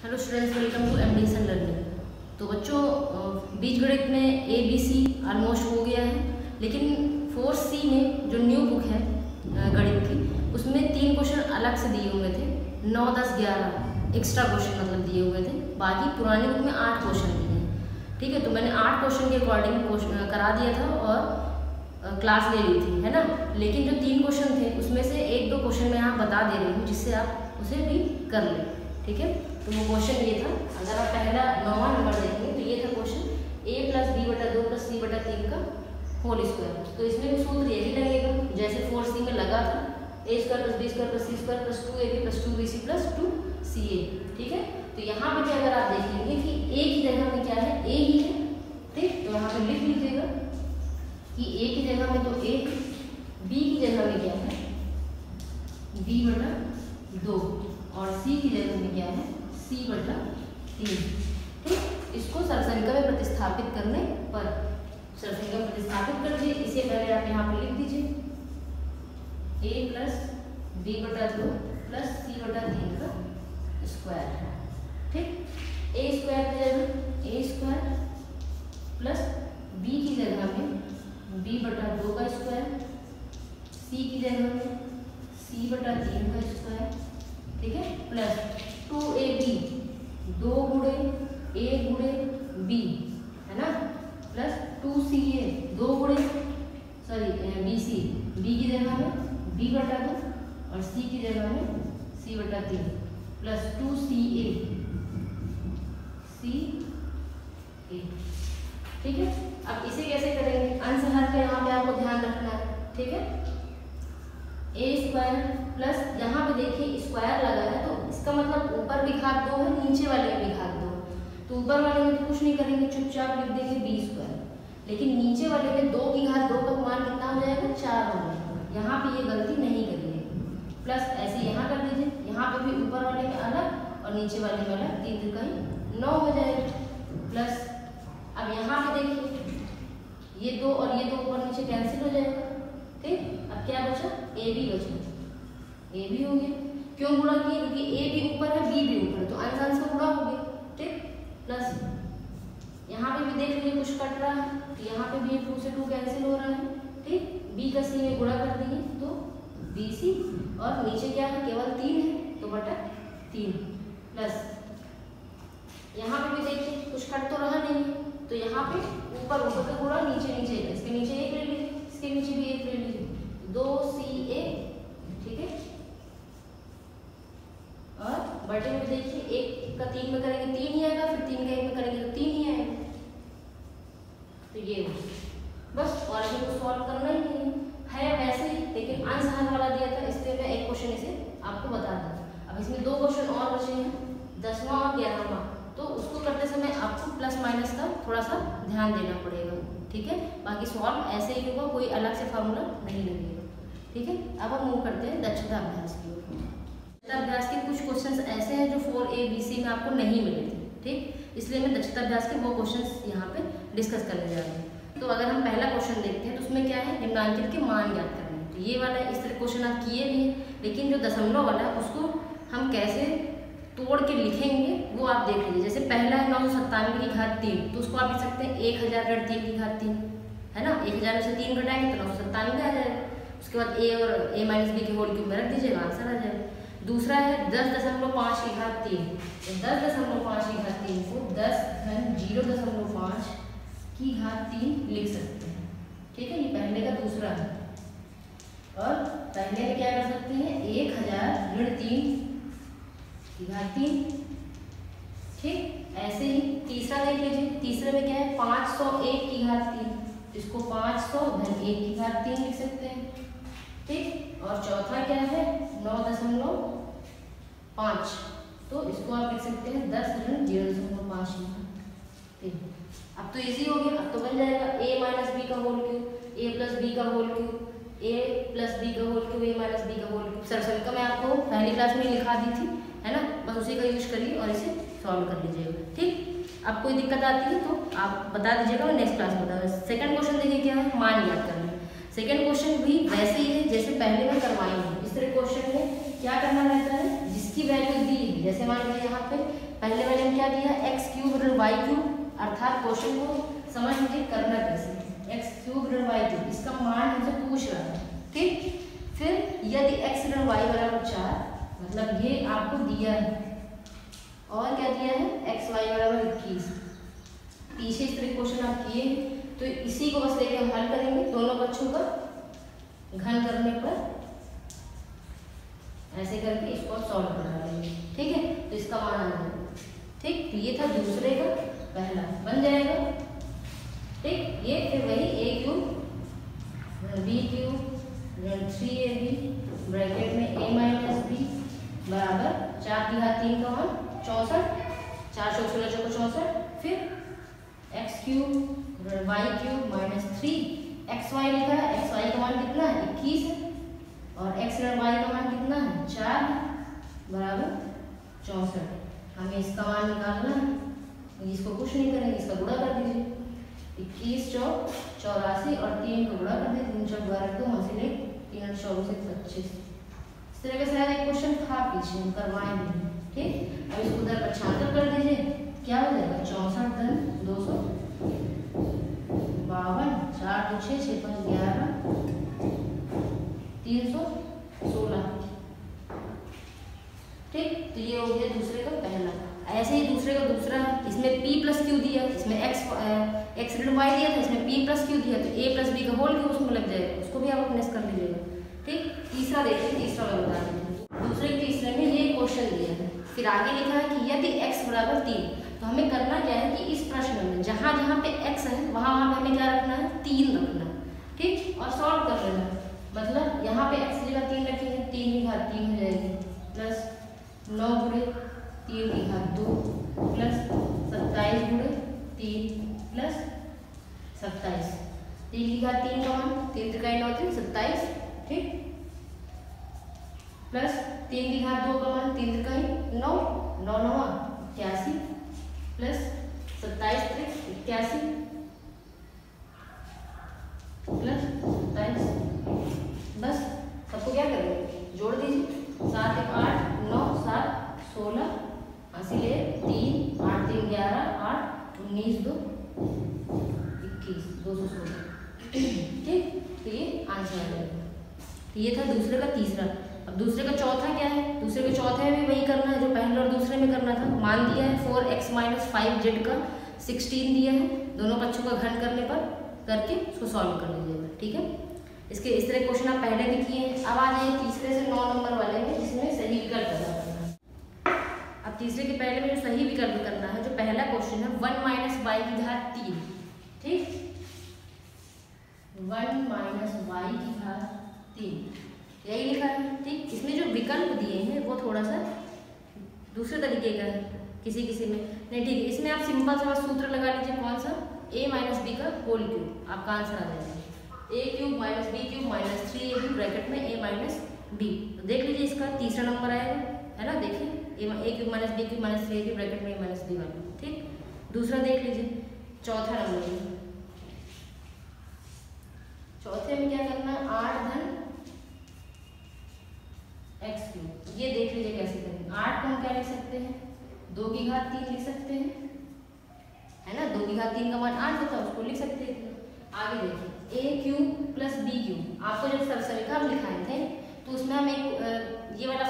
Hello students, welcome to MDS learning. तो बच्चों, बीजगणित में ABC ऑलमोस्ट हो गया है, लेकिन 4C में जो न्यू बुक है गणित की, उसमें 3 क्वेश्चन अलग से दिए हुए थे। 9, 10, 11 एक्स्ट्रा क्वेश्चन मतलब दिए हुए थे। बाकी पुरानी बुक में 8 क्वेश्चन दिए हैं। ठीक है, तो मैंने 8 क्वेश्चन के अकॉर्डिंग करा दिया था और क्लास ले ली थी, है ना। लेकिन जो 3 क्वेश्चन थे उसमें से 1-2 क्वेश्चन मैं यहाँ बता दे रही हूँ, जिससे आप उसे भी कर लें। ठीक है, तो वो क्वेश्चन ये था। अगर आप पहला 9वां नंबर देखेंगे तो ये था क्वेश्चन a + b/2 + c/3 का होल स्क्वायर। तो इसमें भी सूत्र यही लगेगा जैसे 4C में लगा था, a² + b² + c² + 2ab + 2bc + 2ca। ठीक है, तो यहाँ पे भी अगर आप देखेंगे कि a की जगह में क्या है, a ही है। ठीक, तो यहाँ पे लिख लीजिएगा कि a की जगह में तो a, b की जगह में क्या है, b/2 और c की जगह में क्या है, c/3। ठीक, इसको सरसंख्या में प्रतिस्थापित करने पर सरसंख्या में प्रतिस्थापित कर दीजिए। इसे पहले आप यहाँ पे लिख दीजिए a + b/2 + c/3 का स्क्वायर है। ठीक, a² की जगह a² प्लस b की जगह में b/2 का स्क्वायर, c की जगह में c/3 का स्क्वायर। ठीक है, प्लस 2ab 2 गुणे a गुणे b, है ना, प्लस 2ca 2 गुणे bc, b की जगह में b/2 और c की जगह में c/3 प्लस 2ca ca। ठीक है, अब इसे कैसे करेंगे, अंशहर का यहाँ पे आपको ध्यान रखना है। ठीक है, a² प्लस यहाँ पे देखिए स्क्वायर लगा है, तो इसका मतलब ऊपर भी घात 2 है, नीचे वाले में भी घात 2 है। तो ऊपर वाले में तो कुछ नहीं करेंगे, चुपचाप लिख देंगे b²। लेकिन नीचे वाले में 2 की घात 2 का मान कितना हो जाएगा, 4 हो जाएगा। यहाँ पे ये गलती नहीं करिए। प्लस ऐसे यहाँ कर दीजिए, यहाँ पे भी ऊपर वाले में अलग और नीचे वाले में अलग, 3 × 3 9 हो जाएगा। प्लस अब यहाँ पे देखिए ये 2 और ये 2 ऊपर नीचे कैंसिल हो जाएगा। ठीक, अब क्या बचा, AB बचा, AB हो गया। क्यों गुणा किए, क्योंकि A भी ऊपर है, B भी ऊपर है, तो अंश अंश का गुणा हो गया। ठीक, प्लस यहाँ पे भी देख लीजिए कुछ कट रहा है, तो यहाँ पे भी 2 से 2 कैंसिल हो रहा है। ठीक, B का C में गुणा कर दिए तो BC, और नीचे क्या है, केवल 3 है तो बटा 3। प्लस यहाँ पे भी देखिए कुछ कट तो रहा नहीं है, तो यहाँ पे ऊपर ऊपर का गुणा, नीचे नीचे, इसके नीचे 1 ले लीजिए, इसके नीचे भी 1 ले लीजिए, 2ca। ठीक है, और बटे में देखिए 1 का 3 में करेंगे 3 ही आएगा, फिर 3 का 1 में करेंगे तो 3 ही आएगा। तो ये बस, और इसको सॉल्व करना ही नहीं है वैसे ही, लेकिन अंशहर वाला दिया था इसलिए मैं एक क्वेश्चन इसे आपको बता दूँ। अब इसमें 2 क्वेश्चन और बचे हैं, 10वां और 11वां, तो उसको करते समय आपको प्लस माइनस का थोड़ा सा ध्यान देना पड़ेगा। ठीक है, बाकी सॉल्व ऐसे ही होगा, कोई अलग से फार्मूला नहीं लगेगा। ठीक है, अब हम मूव करते हैं दक्षता अभ्यास की ओर। दक्षता अभ्यास के कुछ क्वेश्चंस ऐसे हैं जो 4ABC में आपको नहीं मिले थे। ठीक, इसलिए मैं दक्षता अभ्यास के वो क्वेश्चंस यहाँ पे डिस्कस करने जा रही हूँ। तो अगर हम पहला क्वेश्चन देखते हैं तो उसमें क्या है, निम्नांकित के मान ज्ञात करने हैं। तो ये वाला इस तरह क्वेश्चन आप किए भी हैं, लेकिन जो दशमलव वाला है उसको हम कैसे तोड़ के लिखेंगे वो आप देख लीजिए। जैसे पहला है 997 की घात 3, तो उसको आप लिख सकते हैं 1000 - 3 की घात 3, है ना। 1000 में से 3 घटाएंगे तो 997 आ जाएगा। उसके बाद a और a - b के होल क्यूब में रख दीजिएगा, आंसर आ जाएगा। दूसरा है 10.5 की घात 3, तो 10.5 की घात 3 को 10⁻0.5 की घात 3 लिख सकते हैं। ठीक है, ये पहले का दूसरा है। और पहले में क्या कर सकते हैं, 1000 - 3 की घात 3। ठीक, ऐसे ही तीसरा देख लीजिए, तीसरे में क्या है, 501 की घात 3, इसको 500 - 1 की घात 3 लिख सकते हैं। ठीक, और चौथा क्या है, 9.5, तो इसको आप लिख सकते हैं 10⁻0.5। ठीक, अब तो इजी हो गया, अब तो बन जाएगा a - b का होल क्यूब, a + b का होल क्यूब, a + b का होल क्यूब, a - b का होल क्यूब। सरसंख्या मैं आपको पहली क्लास में लिखा दी थी, है ना, बस उसी का यूज करिए और इसे सॉल्व कर लीजिएगा। ठीक, अब कोई दिक्कत आती है तो आप बता दीजिएगा, मैं नेक्स्ट क्लास में बताऊँगा। सेकंड क्वेश्चन देखिए क्या है, मान ज्ञात करना है। सेकंड क्वेश्चन भी वैसे ही है जैसे पहले में करवाई है। इस तरह क्वेश्चन में क्या करना रहता है, जिसकी वैल्यू दी है, जैसे मान लीजिए यहाँ पे पहले मैंने क्या दिया, एक्स क्यूब ऋण वाई क्यूब, अर्थात क्वेश्चन को समझ लीजिए करना कैसे, एक्स क्यूब ऋण वाई क्यूब इसका मान हमसे पूछ रहा है, ठीक। फिर यदि एक्स ऋण वाई बराबर 4, मतलब ये आपको दिया है, और क्या दिया है, एक्स वाई बराबर 21। पीछे इस तरह क्वेश्चन आप किए तो इसी को बस लेके हम हल करेंगे, दोनों बच्चों का घन करने पर ऐसे करके इसको सॉल्व कर लेंगे, ठीक है। तो इसका मान आ जाएगा, ठीक। तो ये था दूसरे का पहला, बन जाएगा, ठीक। ये फिर वही a cube b cube 3ab bracket में a माइनस बी बराबर 4 की घात 3 का मान 64, 4 चौक 16 चौक 64, फिर x cube y cube minus 3 x y लिखा है, एक्स वाई का मान कितना है 21 है, और एक्स वाई का मान कितना है 4 बराबर 64। हमें इसका मान निकालना है, इसको कुछ नहीं करेंगे, इसका गुणा कर दीजिए, 21 चौक 84 और 3 को गुणा कर दीजिए, 3 चौक 12 2 हासिल 3 और 24 25। इस तरह का शायद एक क्वेश्चन था पीछे, हम करवाएंगे, ठीक। अब इसको उधर पर 76 कर दीजिए, क्या हो जाएगा 64 धन 252, 4 2 6 6 5 11 316, ठीक। तो ये हो गया दूसरे का पहला। ऐसे ही दूसरे का दूसरा, इसमें p प्लस क्यू दिया, इसमें x ऋण y दिया था, इसमें p प्लस क्यू दिया, तो a प्लस बी का होल क्यूब उसमें लग जाएगा, उसको भी आप अपने कर लीजिएगा, ठीक। तीसरा देखिए, तीसरा मैं बता दूँ, दूसरे तीसरे में ये क्वेश्चन दिया है, फिर आगे लिखा है कि यदि x बराबर 3, तो हमें करना क्या है कि इस प्रश्न में जहाँ जहाँ पे x है वहाँ वहाँ हमें क्या रखना है 3 रखना, ठीक, और सॉल्व कर लेना। मतलब यहाँ पे x की जगह 3 रखेंगे, 3 की घात 3 हो जाएगी, प्लस 9 गुणे 3 की घात 2 प्लस 27 गुणे 3 प्लस 27, 3 की घात 3 का मान 3 त्रिकाई 9 3 27, ठीक, प्लस 3 की घात 2 का मान 3 त्रिकाई 9 9 9 81 प्लस 27 त्रिक 81 प्लस 27, बस सबको क्या करेंगे जोड़ दीजिए, 7 1 8 9 7 16 हासिल 3 8 3 11 8 19 2 21 216, ठीक। तो ये आंसर आ जाएगा। तो ये था दूसरे का तीसरा। अब दूसरे का चौथा क्या है, दूसरे के चौथे में वही करना है जो पहले और दूसरे में करना था। मान दिया है 4x माइनस 5z का 16 दिया है, दोनों पक्षों का घन करने पर करके उसको सॉल्व कर लीजिएगा, ठीक है। इसके इस तरह क्वेश्चन आप पहले भी किए हैं। अब आ जाइए तीसरे से 9 नंबर वाले में, जिसमें सही विकल्प करना है। अब तीसरे के पहले में जो सही विकल्प करना है, जो पहला क्वेश्चन है 1 माइनस वाई की घात 3, ठीक, 1 माइनस वाई की घात 3 यही लिखा है, ठीक। इसमें जो विकल्प दिए हैं वो थोड़ा सा दूसरे तरीके का है, किसी किसी में नहीं, ठीक है। इसमें आप सिंपल सा सूत्र लगा लीजिए, कौन सा, a माइनस बी का होल क्यूब, आपका आंसर आ जाएगा a cube minus b cube minus 3ab bracket में a माइनस बी। तो देख लीजिए इसका तीसरा नंबर आएगा, है ना, देखिए a cube minus b cube minus 3ab bracket में a माइनस बी वाला, ठीक। दूसरा देख लीजिए, चौथा नंबर में, चौथे में क्या करना है 8 धन एक्स क्यूब। ये देख लीजिए कैसे करेंगे। 8 को हम क्या लिख सकते हैं 2 की घात 3 लिख सकते हैं, है ना, 2 की घात 3 का मान 8 होता है, उसको लिख सकते हैं। आगे देखिए a cube plus b cube, आपको जब सरसरिका हम लिखाए थे तो उसमें हम एक ये वाला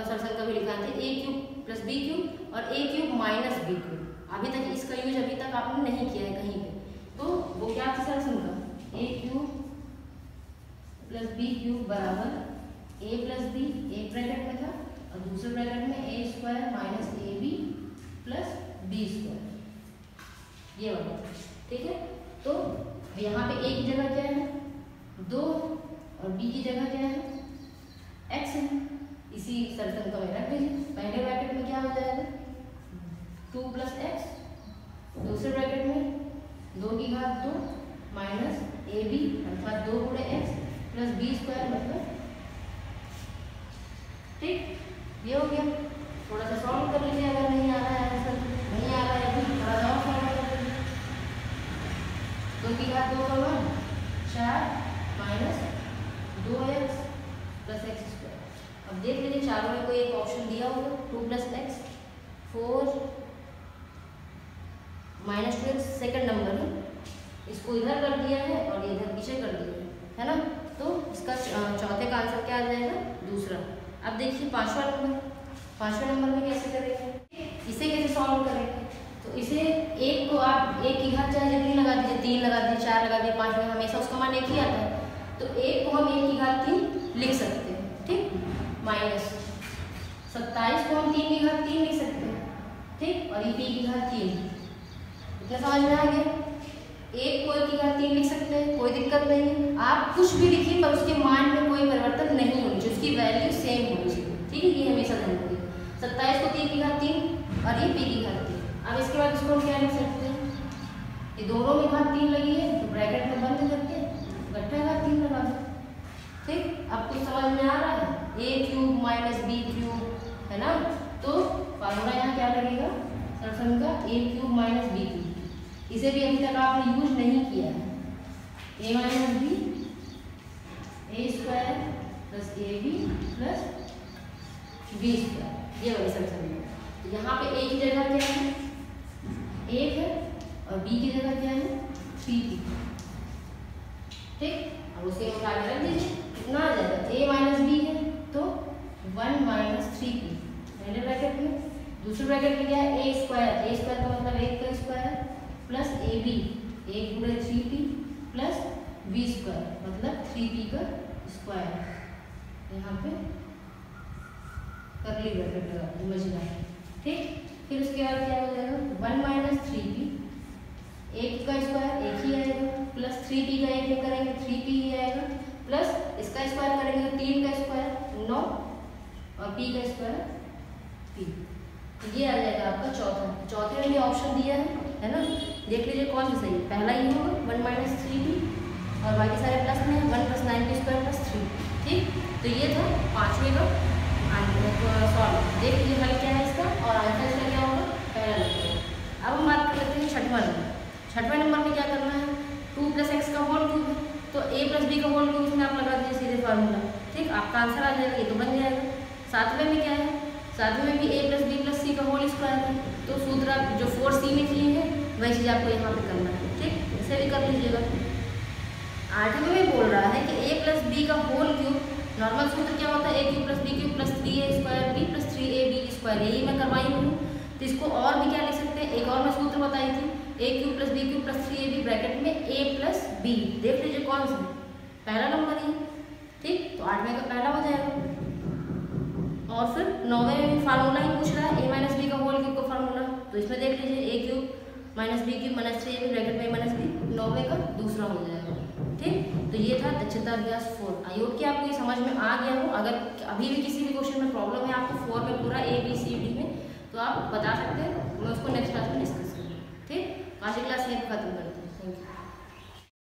सरसरिका भी लिखाए थे, a cube plus b cube और a cube minus b cube. अभी तक इसका यूज अभी तक आपने नहीं किया है कहीं पे, तो वो क्या था सरसरिका, a cube plus b cube बराबर a प्लस बी, एक ब्रैकेट में था और दूसरे ब्रैकेट में a square minus a b plus b square, ये वाला, ठीक है। तो यहाँ पे a की जगह क्या है 2 और b की जगह क्या है x है, इसी सरसरिका में रख दीजिए। पहले ब्रैकेट में क्या हो जाएगा 2 प्लस एक्स, दूसरे ब्रैकेट में 2 की घात 2 माइनस ए बी अर्थात 2 गुणे एक्स प्लस बी स्क्वायर मतलब, ठीक, ये हो गया। थोड़ा सा सॉल्व कर लीजिए, अगर नहीं आ रहा है आंसर, नहीं आ रहा है अभी, थोड़ा सा और सॉल्व कर लीजिए। 2 की घात 2 का मान 4 minus 2x plus x square. अब देख लीजिए चारों में कोई एक ऑप्शन दिया होगा 2 प्लस एक्स 4 -2 एक सेकंड नंबर है, इसको इधर कर दिया है और इधर पीछे कर दिया है ना। तो इसका चौथे का आंसर क्या आ जाएगा? दूसरा। अब देखिए पांचवा नंबर में कैसे करेंगे, इसे कैसे सॉल्व करेंगे? तो इसे एक को आप एक की घात चाहे जितनी लगा दीजिए, 3 लगा दीजिए, 4 लगा दीजिए, 5 लगा, हमेशा उसका मान एक ही आता है। तो एक को हम 1 की घात 3 लिख सकते हैं, ठीक। माइनस 27 को हम 3 की घात 3 लिख सकते हैं, ठीक। और ये p की घात 3, इतना समझ में आ गया। एक को 1 की घात 3 लिख सकते हैं, कोई दिक्कत नहीं है। आप कुछ भी लिखिए पर उसके मान में कोई परिवर्तन नहीं होनी चाहिए, उसकी वैल्यू सेम होनी चाहिए, ठीक है। ये हमेशा ध्यान रखिए। 27 को 3 की घात 3 और ये p की घात 3। अब इसके बाद इसको हम क्या लिख सकते हैं, ये दोनों में घात 3 लगी है तो ब्रैकेट में बंद करके इकट्ठा घात 3 लगा दो, ठीक। अब कुछ समझ में आ रहा है? a³ - b³ है ना। तो फार्मूला यहाँ क्या लगेगा सरसम का, a³ - b³। इसे भी अभी तक आपने यूज नहीं किया है। a - b a² + ab + b², ये वाली सरसम है। तो यहाँ पे a की जगह क्या है? 1 है और b की जगह क्या है? 3p, ठीक। अब उसके उठा के रख दीजिए, कितना आ जाएगा? a - b है तो 1 - 3p पहले ब्रैकेट में, दूसरे ब्रैकेट में क्या है? a² का मतलब 1 का square plus ab 1 × 3p plus b² मतलब 3p का स्क्वायर। यहाँ पे करली ब्रैकेट लगा समझना, ठीक। फिर उसके बाद क्या हो जाएगा? 1 - 3p, 1 का स्क्वायर 1 ही आएगा, प्लस 3p का 1 करेंगे 3p ही आएगा, प्लस इसका स्क्वायर करेंगे तो 3 का स्क्वायर 9 और p का स्क्वायर p। ये आ जाएगा आपका चौथा। चौथे में भी ऑप्शन दिया है ना, देख लीजिए कौन सा सही है। पहला ही होगा 1 - 3p और बाकी सारे प्लस में 1 + 9p² + 3, ठीक। तो ये था पांचवे का सॉल्व। देख लीजिए हल क्या है इसका और आंसर इसका क्या होगा? पहला नंबर। अब हम बात कर लेते हैं छठवां नंबर। छठवें नंबर में क्या करना है? 2 + x का होल क्यूब है तो a + b का होल क्यूब इसमें आप लगा दीजिए सीधे फार्मूला, ठीक। आपका आंसर आ जाएगा, ये तो बन जाएगा। सातवें में क्या है? सातवें में भी a + b + c का होल स्क्वायर है, तो सूत्र आप जो 4c में किए हैं वही चीज़ आपको यहाँ पे करना है, ठीक। इसे भी कर लीजिएगा। आठवें में बोल रहा है कि a + b का होल क्यूब, नॉर्मल सूत्र क्या होता है? a³ + b³ + 3a² b + 3ab², यही मैं करवाई हूँ। तो इसको और भी क्या लिख सकते हैं? एक और मैं सूत्र बताई थी, a³ + b³ + 3ab ब्रैकेट में a + b। देख लीजिए कौन सा? पहला नंबर ही, ठीक। तो आठवें का पहला हो जाएगा। और फिर नौवें में भी फार्मूला ही पूछ रहा है, a - b का होल क्यूब का फार्मूला। तो इसमें देख लीजिए a³ - b³ - 3ab ब्रैकेट में a - b, नौवें का दूसरा हो जाएगा, ठीक। तो ये था दक्षता अभ्यास 4। आई होप कि आपको ये समझ में आ गया हो। अगर अभी भी किसी भी क्वेश्चन में प्रॉब्लम है आपको 4 में पूरा a b c d में, तो आप बता सकते हैं, मैं उसको नेक्स्ट क्लास में डिस्कस करूँगी, ठीक। आज की क्लास यहीं खत्म करते हैं। Thank you.